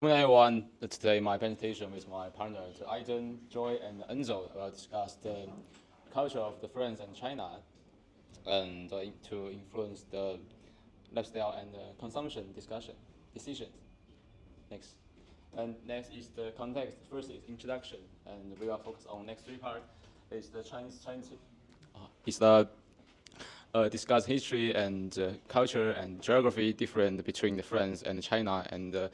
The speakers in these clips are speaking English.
Hello everyone, today my presentation with my partners Aiden, Joy, and Enzo will discuss the culture of the France and China and to influence the lifestyle and consumption decisions. Next. And next is the context. First is introduction, and we will focus on next three parts. Is the Chinese is the discuss history and culture and geography different between the France and China, and the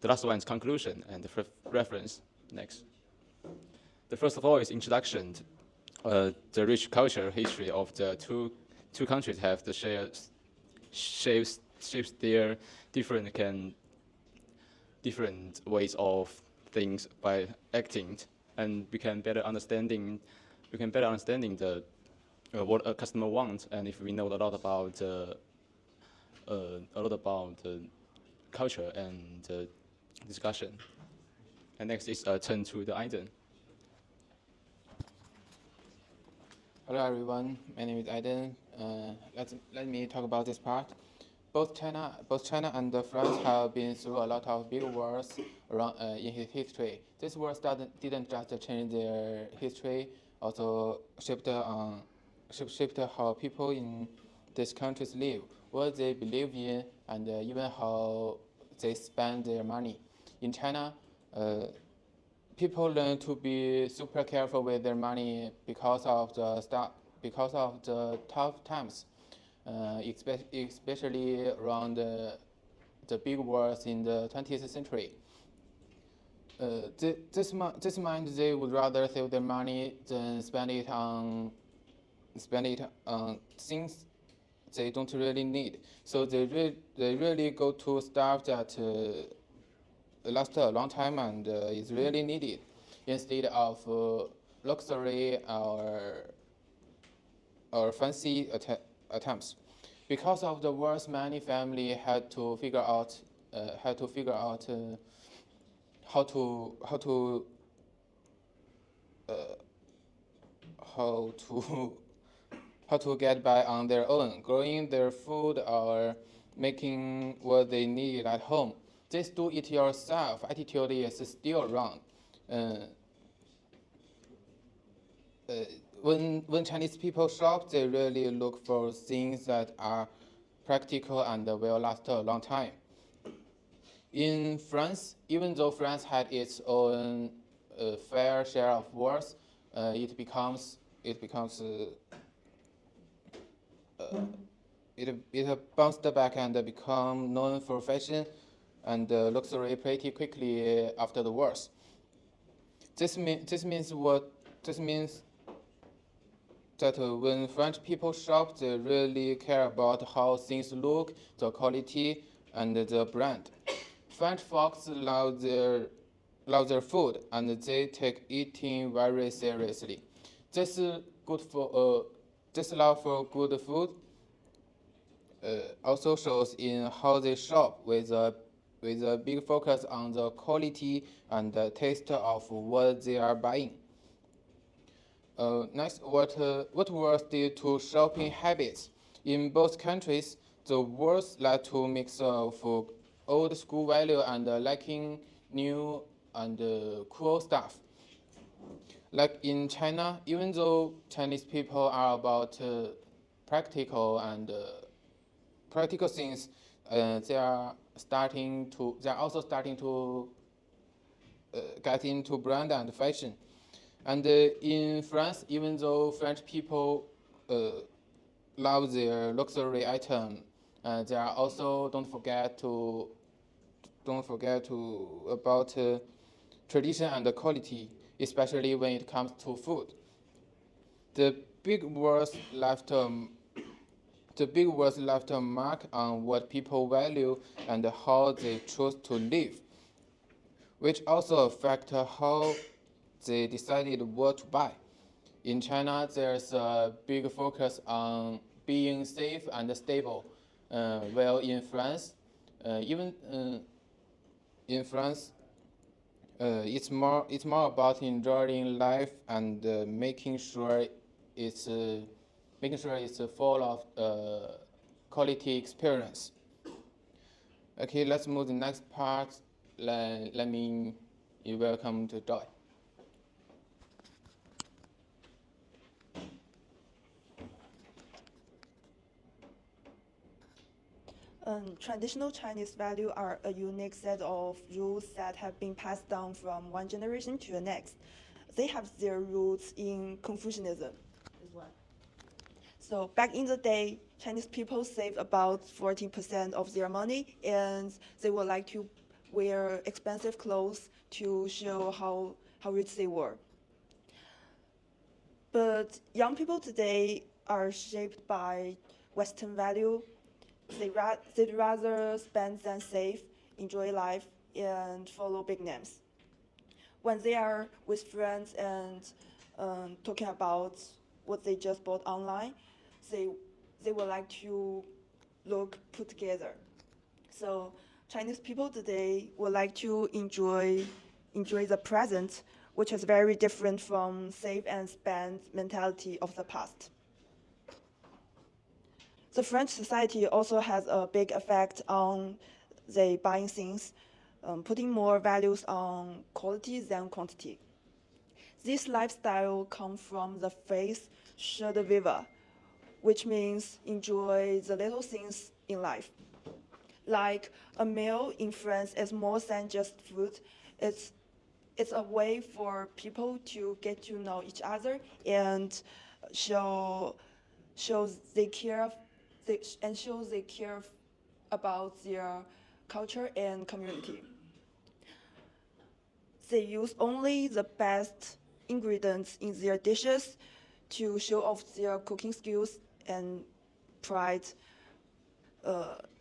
last one is conclusion and the reference. Next. The first of all is introduction. The rich culture history of the two countries have the shapes their different ways of things by acting, and we can better understanding the what a customer wants, and if we know a lot about culture and discussion. And next is turn to the Aiden. Hello everyone, my name is Aiden. Let me talk about this part. Both China and France have been through a lot of big wars around in his history. These wars didn't just change their history, also shaped how people in these countries live, what they believe in, and even how they spend their money. In China, people learn to be super careful with their money because of the tough times, especially around the big wars in the 20th century. This mind they would rather save their money than spend it on things they don't really need. So they really go to stuff that last a long time and is really needed, instead of luxury or fancy attempts. Because of the wars, many families had to figure out how to how to how to how to get by on their own, growing their food or making what they need at home. This do-it-yourself attitude is still wrong. When Chinese people shop, they really look for things that are practical and will last a long time. In France, even though France had its own fair share of wars, it bounced back and become known for fashion and luxury pretty quickly after the wars. This means that when French people shop, they really care about how things look, the quality, and the brand. French folks love their food, and they take eating very seriously. This love for good food also shows in how they shop, with a big focus on the quality and the taste of what they are buying. Next, what was due to shopping habits? In both countries, the wars led to a mix of old school value and liking new and cool stuff. Like in China, even though Chinese people are about practical things, they are also starting to get into brand and fashion. And in France, even though French people love their luxury item, they are also don't forget about tradition and quality, especially when it comes to food. The big wars left a mark on what people value and how they choose to live, which also affect how they decided what to buy. In China, there's a big focus on being safe and stable, while in France, it's more about enjoying life and making sure it's full of quality experience. Okay, let's move to the next part. let me welcome to Joy. Traditional Chinese values are a unique set of rules that have been passed down from one generation to the next. They have their roots in Confucianism as well. So back in the day, Chinese people saved about 14% of their money, and they would like to wear expensive clothes to show how rich they were. But young people today are shaped by Western value. They'd rather spend than save, enjoy life, and follow big names. When they are with friends and talking about what they just bought online, they would like to look put together. So Chinese people today would like to enjoy the present, which is very different from save and spend mentality of the past. The French society also has a big effect on the buying things, putting more values on quality than quantity. This lifestyle comes from the phrase "joie de vivre," which means enjoy the little things in life. Like a meal in France is more than just food. It's a way for people to get to know each other and show they care show they care about their culture and community. They use only the best ingredients in their dishes to show off their cooking skills and pride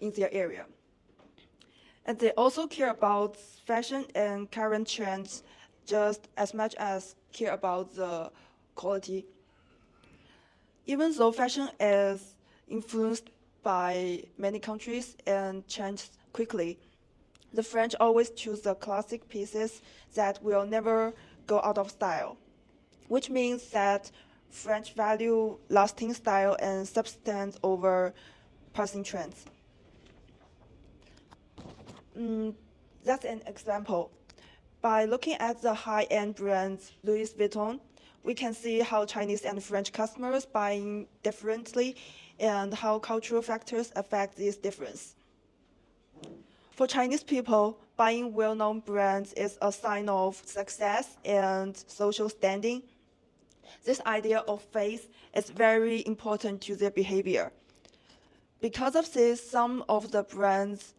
in their area. And they also care about fashion and current trends just as much as care about the quality. Even though fashion is influenced by many countries and changes quickly, the French always choose the classic pieces that will never go out of style, which means that French value lasting style and substance over passing trends. That's an example. By looking at the high-end brands Louis Vuitton, we can see how Chinese and French customers buying differently and how cultural factors affect this difference. For Chinese people, buying well-known brands is a sign of success and social standing. This idea of faith is very important to their behavior. Because of this, some of the brands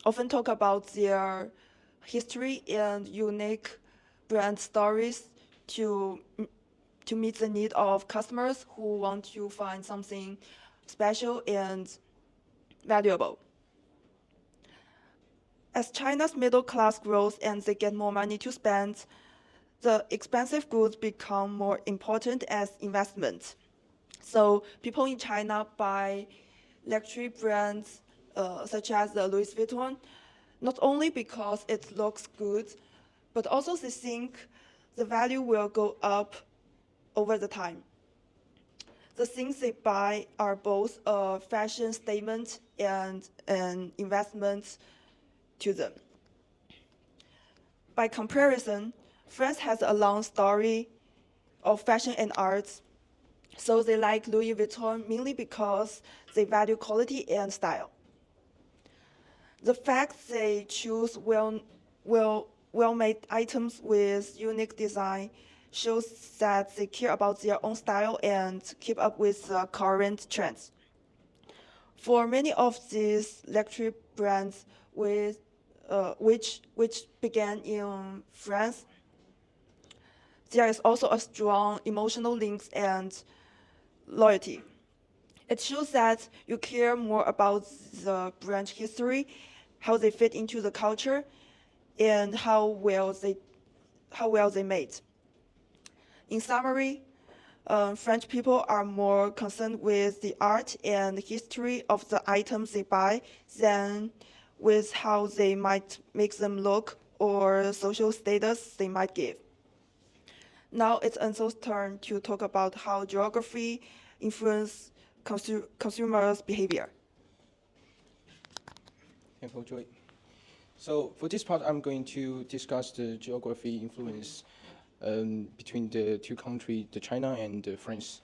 often talk about their history and unique brand stories to meet the need of customers who want to find something special and valuable. As China's middle class grows and they get more money to spend, the expensive goods become more important as investments. So people in China buy luxury brands such as the Louis Vuitton, not only because it looks good, but also they think the value will go up over the time. The things they buy are both a fashion statement and an investment to them. By comparison, France has a long story of fashion and arts, so they like Louis Vuitton mainly because they value quality and style. The fact they choose well-made items with unique design shows that they care about their own style and keep up with the current trends. For many of these luxury brands, which began in France, there is also a strong emotional links and loyalty. It shows that you care more about the brand history, how they fit into the culture, and how well they made. In summary, French people are more concerned with the art and history of the items they buy than with how they might make them look or social status they might give. Now it's Enzo's turn to talk about how geography influences consumers' behavior. Thank you, Joy. So for this part, I'm going to discuss the geography influence between the two countries, the China and France.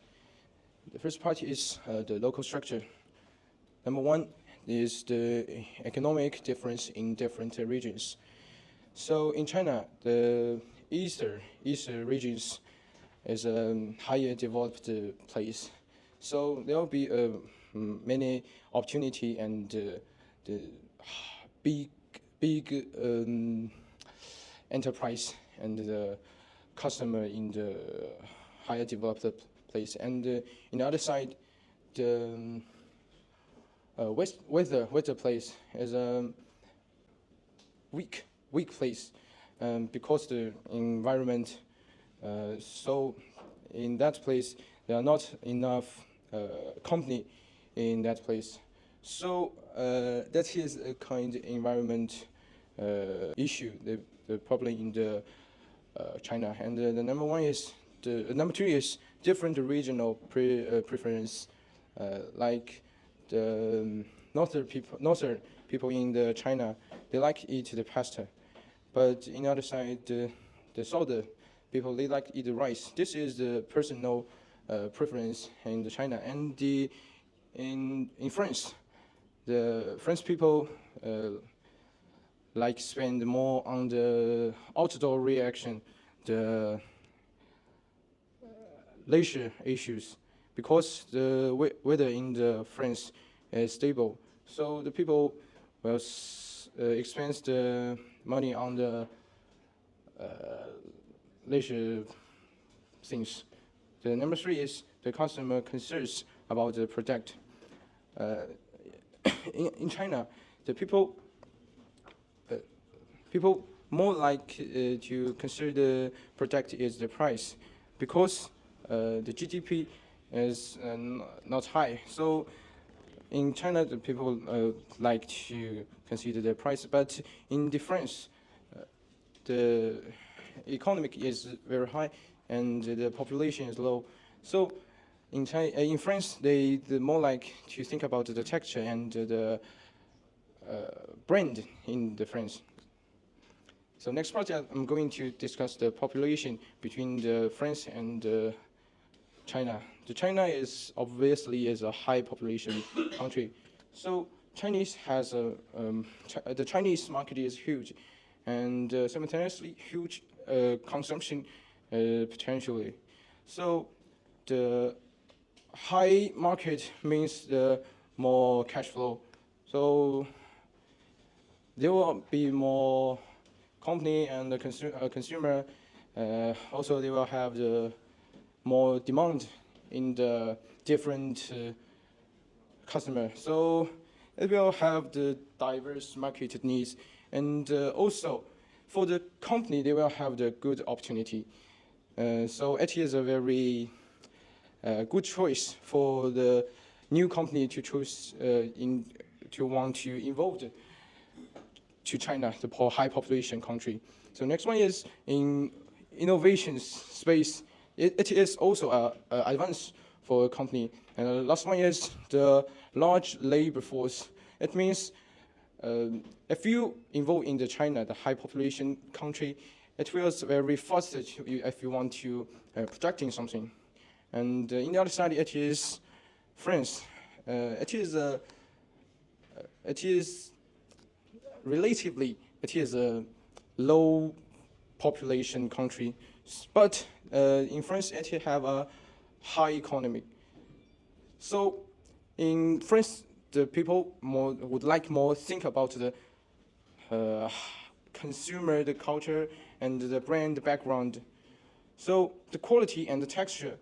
The first part is the local structure. Number one is the economic difference in different regions. So in China, the eastern regions is a higher developed place. So there will be many opportunity and the big enterprise and the customer in the higher developed place. And in the other side, the weather place is a weak place because the environment. So in that place, there are not enough company in that place. So that is a kind of environment issue, the problem in the China. And the number two is different regional preference, like the northern people in the China, they like eat the pasta, but in the other side, the southern people, they like eat the rice. This is the personal preference in the China. And in France, the French people like spend more on the outdoor reaction, the leisure issues, because the weather in the France is stable. So the people will expend the money on the leisure things. The number three is the customer concerns about the product. In China, the people more like to consider the product is the price, because the GDP is not high. So in China, the people like to consider the price, but in the France, the economic is very high and the population is low. So in France, they more like to think about the texture and the brand in the France. So next part, I'm going to discuss the population between the France and China. The China is obviously a high population country. So the Chinese market is huge, and simultaneously huge consumption potentially. So the high market means the more cash flow. So there will be more company and the consumer. Also, they will have the more demand in the different customer. So it will have the diverse market needs, and also for the company, they will have the good opportunity. So it is a very good choice for the new company to choose to want to involve to China, the high population country. So next one is in innovation space. It is also an advance for a company. And the last one is the large labor force. It means if you involve in the China, the high population country, it will very fast if you want to projecting something. And in the other side, it is France. It is relatively, it is a low population country, but in France, it have a high economy. So in France, the people would like more think about the consumer, the culture, and the brand background. So the quality and the texture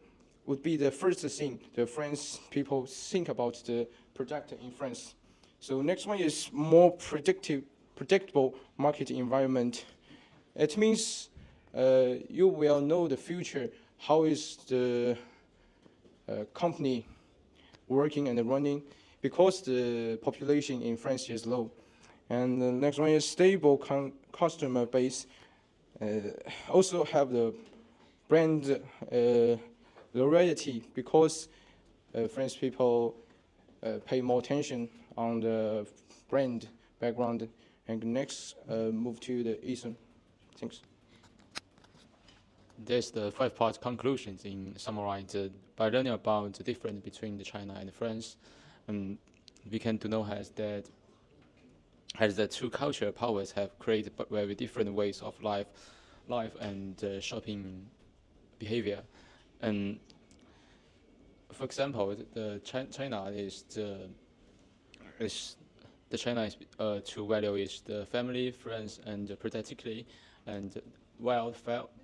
would be the first thing the French people think about the product in France. So next one is more predictable market environment. It means you will know the future, how is the company working and running, because the population in France is low. And the next one is stable customer base. Also have the brand loyalty, because French people pay more attention on the brand background. And next, move to the Ethan. Thanks. There's the five-part conclusions in summarized by learning about the difference between the China and France. We can to know has the two culture powers have created very different ways of life and shopping behavior. And for example, China is true value is the family, friends, and practically, and while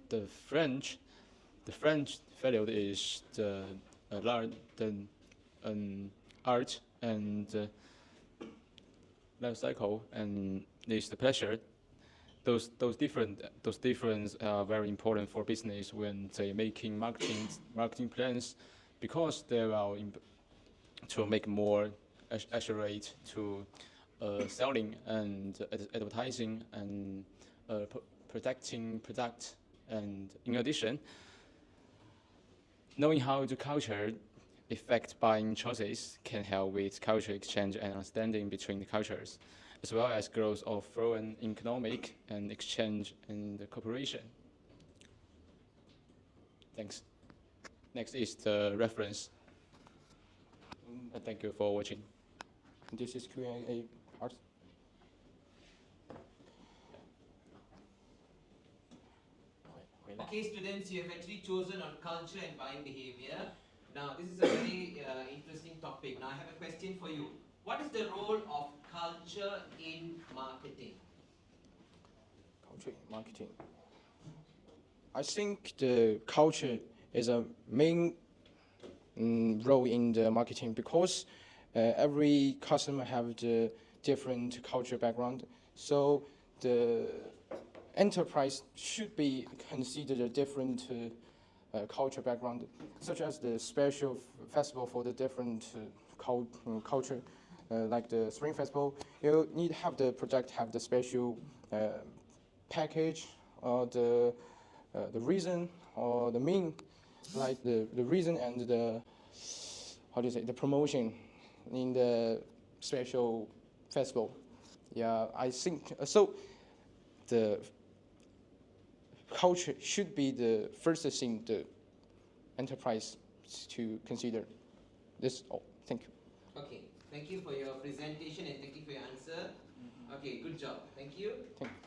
the French value is the art and life cycle, and is the pleasure. Those difference are very important for business when they making marketing plans, because they will to make more accurate to selling and advertising and protecting product. And in addition, knowing how the culture affect buying choices can help with culture exchange and understanding between the cultures, as well as growth of foreign economic and exchange and cooperation. Thanks. Next is the reference. And thank you for watching. This is Q&A part. Okay, students, you have actually chosen on culture and buying behavior. Now, this is a very interesting topic. Now, I have a question for you. What is the role of culture in marketing? Culture in marketing. I think the culture is a main role in the marketing, because every customer have the different culture background. So the enterprise should be considered a different culture background, such as the special festival for the different culture, like the Spring Festival. You need to have the project have the special package or the reason or the mean, like the reason and the the promotion in the special festival. Yeah, I think so. The culture should be the first thing the enterprise to consider. This all. Thank you. Okay, thank you for your presentation and thank you for your answer. Okay, good job. Thank you. Thank you.